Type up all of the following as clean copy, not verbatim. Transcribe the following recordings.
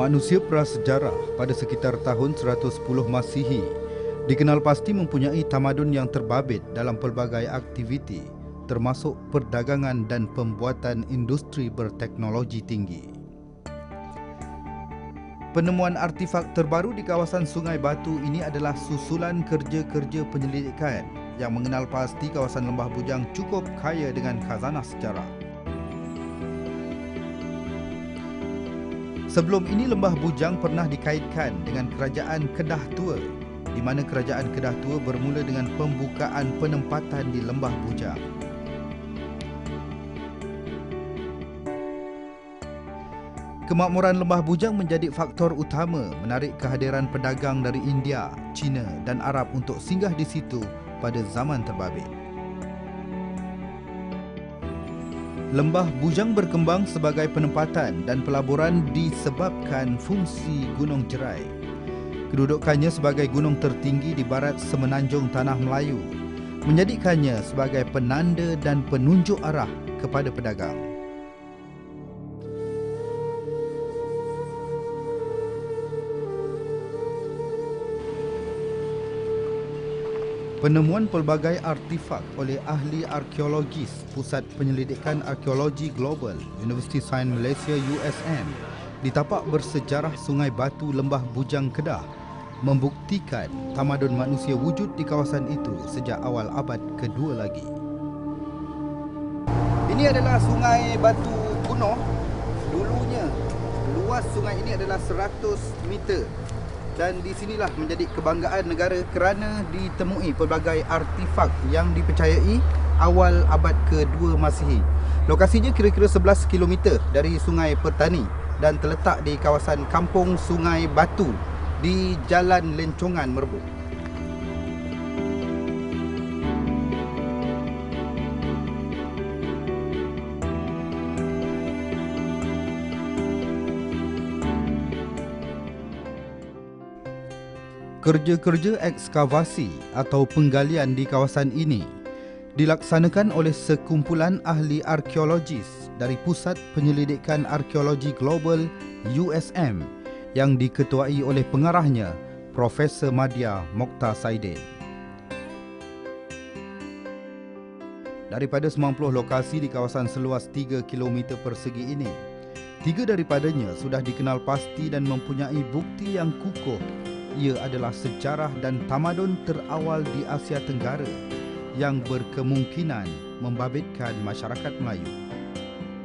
Manusia prasejarah pada sekitar tahun 110 Masihi dikenal pasti mempunyai tamadun yang terbabit dalam pelbagai aktiviti, termasuk perdagangan dan pembuatan industri berteknologi tinggi. Penemuan artifak terbaru di kawasan Sungai Batu ini adalah susulan kerja-kerja penyelidikan yang mengenal pasti kawasan Lembah Bujang cukup kaya dengan khazanah sejarah. Sebelum ini, Lembah Bujang pernah dikaitkan dengan Kerajaan Kedah Tua, di mana Kerajaan Kedah Tua bermula dengan pembukaan penempatan di Lembah Bujang. Kemakmuran Lembah Bujang menjadi faktor utama menarik kehadiran pedagang dari India, China dan Arab untuk singgah di situ pada zaman terbabit. Lembah Bujang berkembang sebagai penempatan dan pelaburan disebabkan fungsi Gunung Jerai. Kedudukannya sebagai gunung tertinggi di barat semenanjung Tanah Melayu menjadikannya sebagai penanda dan penunjuk arah kepada pedagang. Penemuan pelbagai artifak oleh ahli arkeologis Pusat Penyelidikan Arkeologi Global Universiti Sains Malaysia USM di tapak bersejarah Sungai Batu Lembah Bujang Kedah membuktikan tamadun manusia wujud di kawasan itu sejak awal abad kedua lagi. Ini adalah Sungai Batu kuno. Dulunya luas sungai ini adalah 100 meter. Dan di sinilah menjadi kebanggaan negara kerana ditemui pelbagai artifak yang dipercayai awal abad kedua Masihi. Lokasinya kira-kira 11 km dari Sungai Pertani dan terletak di kawasan Kampung Sungai Batu di Jalan Lencongan, Merbuk. Kerja-kerja ekskavasi atau penggalian di kawasan ini dilaksanakan oleh sekumpulan ahli arkeologis dari Pusat Penyelidikan Arkeologi Global USM yang diketuai oleh pengarahnya Profesor Madya Mokhtar Saidin. Daripada 90 lokasi di kawasan seluas 3 km persegi ini, 3 daripadanya sudah dikenal pasti dan mempunyai bukti yang kukuh. Ia adalah sejarah dan tamadun terawal di Asia Tenggara yang berkemungkinan membabitkan masyarakat Melayu.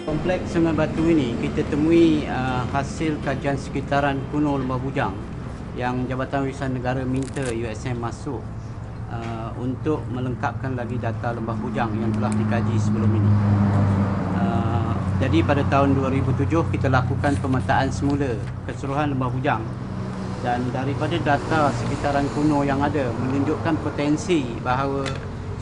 Kompleks Sungai Batu ini kita temui hasil kajian sekitaran kuno Lembah Bujang yang Jabatan Warisan Negara minta USM masuk untuk melengkapkan lagi data Lembah Bujang yang telah dikaji sebelum ini. Jadi pada tahun 2007 kita lakukan pemetaan semula keseluruhan Lembah Bujang. Dan daripada data sekitaran kuno yang ada menunjukkan potensi bahawa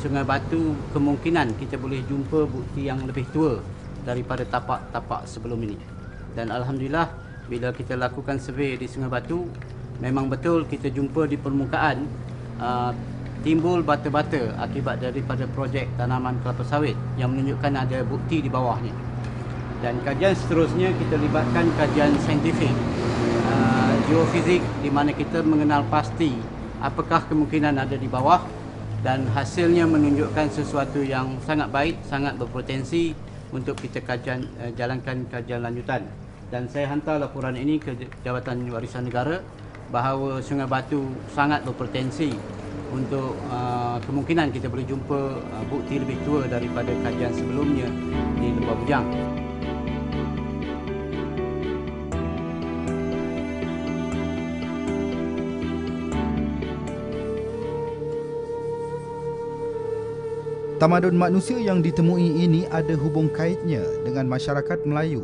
Sungai Batu kemungkinan kita boleh jumpa bukti yang lebih tua daripada tapak-tapak sebelum ini. Dan Alhamdulillah bila kita lakukan survey di Sungai Batu, memang betul kita jumpa di permukaan timbul bata-bata akibat daripada projek tanaman kelapa sawit yang menunjukkan ada bukti di bawahnya. Dan kajian seterusnya kita libatkan kajian saintifik geofizik di mana kita mengenal pasti apakah kemungkinan ada di bawah dan hasilnya menunjukkan sesuatu yang sangat baik, sangat berpotensi untuk kita jalankan kajian lanjutan. Dan saya hantar laporan ini ke Jabatan Warisan Negara bahawa Sungai Batu sangat berpotensi untuk kemungkinan kita boleh jumpa bukti lebih tua daripada kajian sebelumnya di Lembah Bujang. Tamadun manusia yang ditemui ini ada hubung kaitnya dengan masyarakat Melayu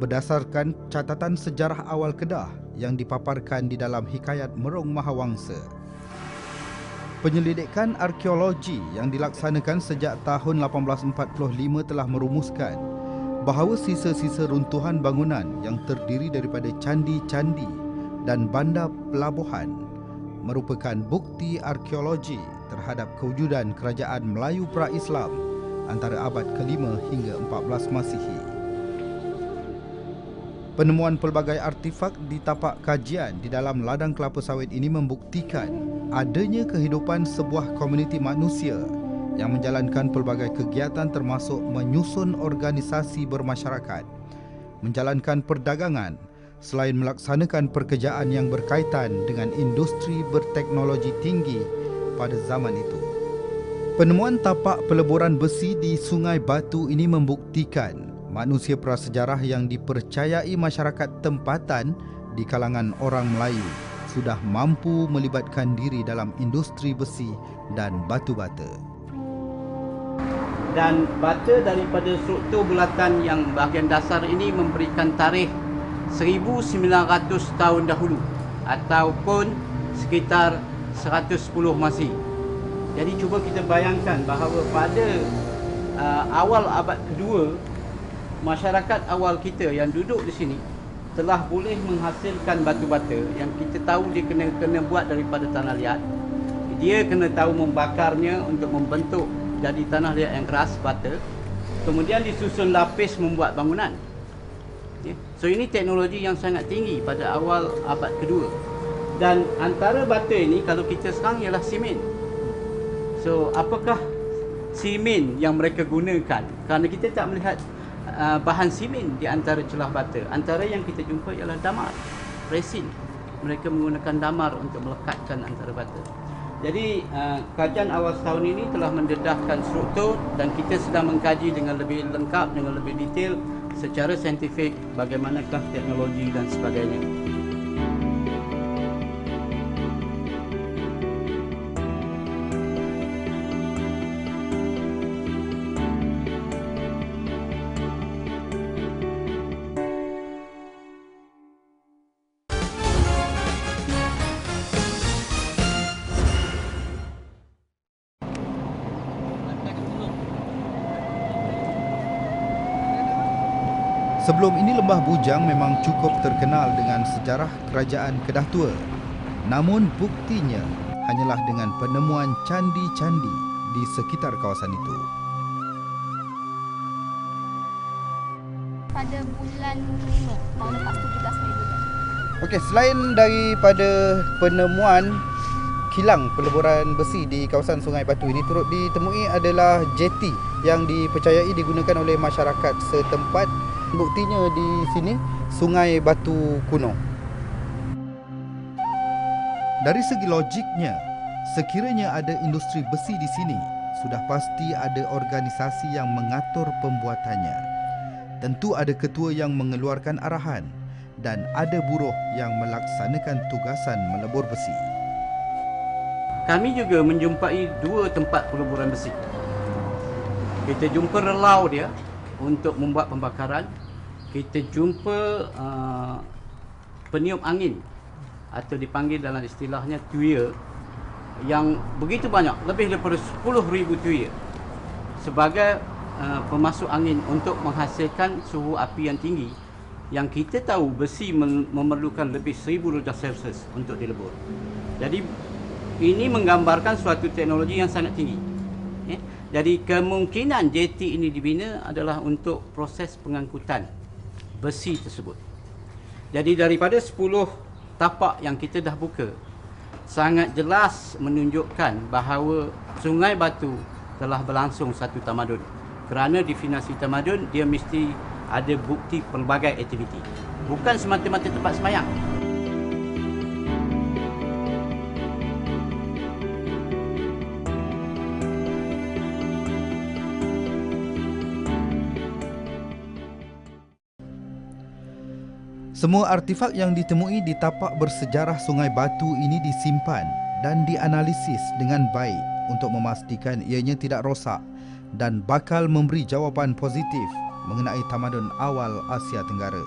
berdasarkan catatan sejarah awal Kedah yang dipaparkan di dalam Hikayat Merung Mahawangsa. Penyelidikan arkeologi yang dilaksanakan sejak tahun 1845 telah merumuskan bahawa sisa-sisa runtuhan bangunan yang terdiri daripada candi-candi dan bandar pelabuhan merupakan bukti arkeologi terhadap kewujudan kerajaan Melayu pra-Islam antara abad ke-5 hingga 14 Masihi. Penemuan pelbagai artifak di tapak kajian di dalam ladang kelapa sawit ini membuktikan adanya kehidupan sebuah komuniti manusia yang menjalankan pelbagai kegiatan termasuk menyusun organisasi bermasyarakat, menjalankan perdagangan, selain melaksanakan pekerjaan yang berkaitan dengan industri berteknologi tinggi pada zaman itu. Penemuan tapak peleburan besi di Sungai Batu ini membuktikan manusia prasejarah yang dipercayai masyarakat tempatan di kalangan orang Melayu sudah mampu melibatkan diri dalam industri besi dan batu bata. Dan bata daripada struktur bulatan yang bahagian dasar ini memberikan tarikh 1900 tahun dahulu ataupun sekitar 110 Masih. Jadi cuba kita bayangkan bahawa pada awal abad kedua, masyarakat awal kita yang duduk di sini telah boleh menghasilkan batu bata yang kita tahu dia kena buat daripada tanah liat. Dia kena tahu membakarnya untuk membentuk jadi tanah liat yang keras, bata. Kemudian disusun lapis membuat bangunan. So ini teknologi yang sangat tinggi pada awal abad kedua. Dan antara bata ini kalau kita sekarang ialah simen. So apakah simen yang mereka gunakan? Kerana kita tak melihat bahan simen di antara celah bata. Antara yang kita jumpa ialah damar, resin. Mereka menggunakan damar untuk melekatkan antara bata. Jadi kajian awal setahun ini telah mendedahkan struktur dan kita sedang mengkaji dengan lebih lengkap, dengan lebih detail secara saintifik bagaimanakah teknologi dan sebagainya. Sebelum ini Lembah Bujang memang cukup terkenal dengan sejarah kerajaan Kedah Tua. Namun buktinya hanyalah dengan penemuan candi-candi di sekitar kawasan itu. Pada bulan 5 tahun lepas 17 Mei. Okey, selain daripada penemuan kilang peleburan besi di kawasan Sungai Batu ini, turut ditemui adalah jeti yang dipercayai digunakan oleh masyarakat setempat. Buktinya di sini Sungai Batu kuno. Dari segi logiknya, sekiranya ada industri besi di sini, sudah pasti ada organisasi yang mengatur pembuatannya. Tentu ada ketua yang mengeluarkan arahan dan ada buruh yang melaksanakan tugasan melebur besi. Kami juga menjumpai 2 tempat peleburan besi. Kita jumpa relau dia untuk membuat pembakaran. Kita jumpa peniup angin atau dipanggil dalam istilahnya tuya yang begitu banyak, lebih daripada 10,000 tuya sebagai pemasuk angin untuk menghasilkan suhu api yang tinggi yang kita tahu besi memerlukan lebih 1000 darjah Celsius untuk dilebur. Jadi ini menggambarkan suatu teknologi yang sangat tinggi. Jadi kemungkinan jeti ini dibina adalah untuk proses pengangkutan besi tersebut. Jadi daripada 10 tapak yang kita dah buka, sangat jelas menunjukkan bahawa Sungai Batu telah berlangsung satu tamadun. Kerana definisi tamadun, dia mesti ada bukti pelbagai aktiviti. Bukan semata-mata tempat sembahyang. Semua artifak yang ditemui di tapak bersejarah Sungai Batu ini disimpan dan dianalisis dengan baik untuk memastikan ianya tidak rosak dan bakal memberi jawapan positif mengenai tamadun awal Asia Tenggara.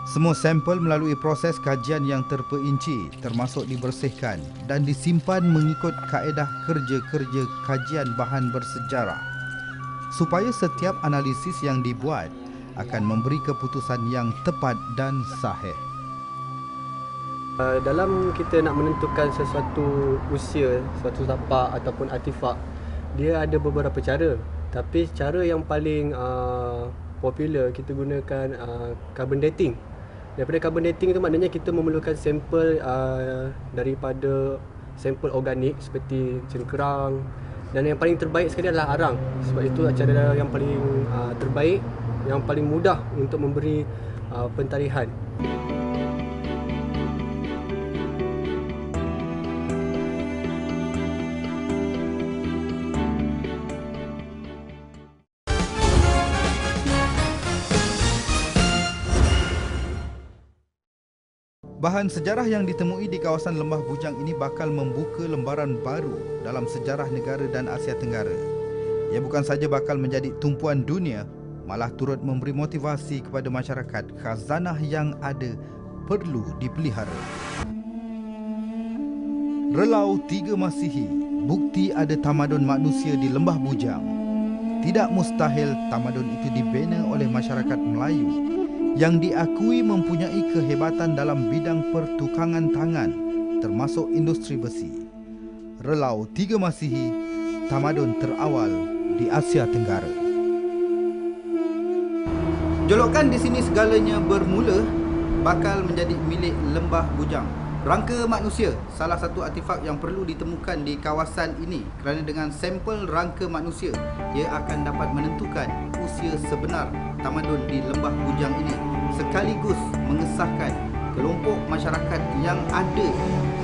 Semua sampel melalui proses kajian yang terperinci termasuk dibersihkan dan disimpan mengikut kaedah kerja-kerja kajian bahan bersejarah supaya setiap analisis yang dibuat akan memberi keputusan yang tepat dan sahih. Dalam kita nak menentukan sesuatu usia, suatu tapak ataupun artifak, dia ada beberapa cara. Tapi cara yang paling popular, kita gunakan carbon dating. Daripada carbon dating itu maknanya kita memerlukan sampel daripada sampel organik seperti cengkerang, dan yang paling terbaik sekali adalah arang. Sebab itu cara yang paling terbaik, yang paling mudah untuk memberi pentarihan. Bahan sejarah yang ditemui di kawasan Lembah Bujang ini bakal membuka lembaran baru dalam sejarah negara dan Asia Tenggara. Ia bukan saja bakal menjadi tumpuan dunia, malah turut memberi motivasi kepada masyarakat khazanah yang ada perlu dipelihara. Relau 3 Masihi, bukti ada tamadun manusia di Lembah Bujang. Tidak mustahil tamadun itu dibina oleh masyarakat Melayu yang diakui mempunyai kehebatan dalam bidang pertukangan tangan termasuk industri besi. Relau 3 Masihi, tamadun terawal di Asia Tenggara. Jolokan di sini segalanya bermula bakal menjadi milik Lembah Bujang. Rangka manusia, salah satu artifak yang perlu ditemukan di kawasan ini kerana dengan sampel rangka manusia, ia akan dapat menentukan usia sebenar tamadun di Lembah Bujang ini, sekaligus mengesahkan kelompok masyarakat yang ada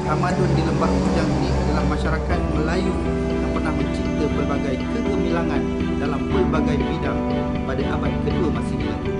tamadun di Lembah Bujang ini adalah masyarakat Melayu yang pernah mencipta pelbagai kegemilangan dalam pelbagai bidang pada abad kedua Masihi lalu.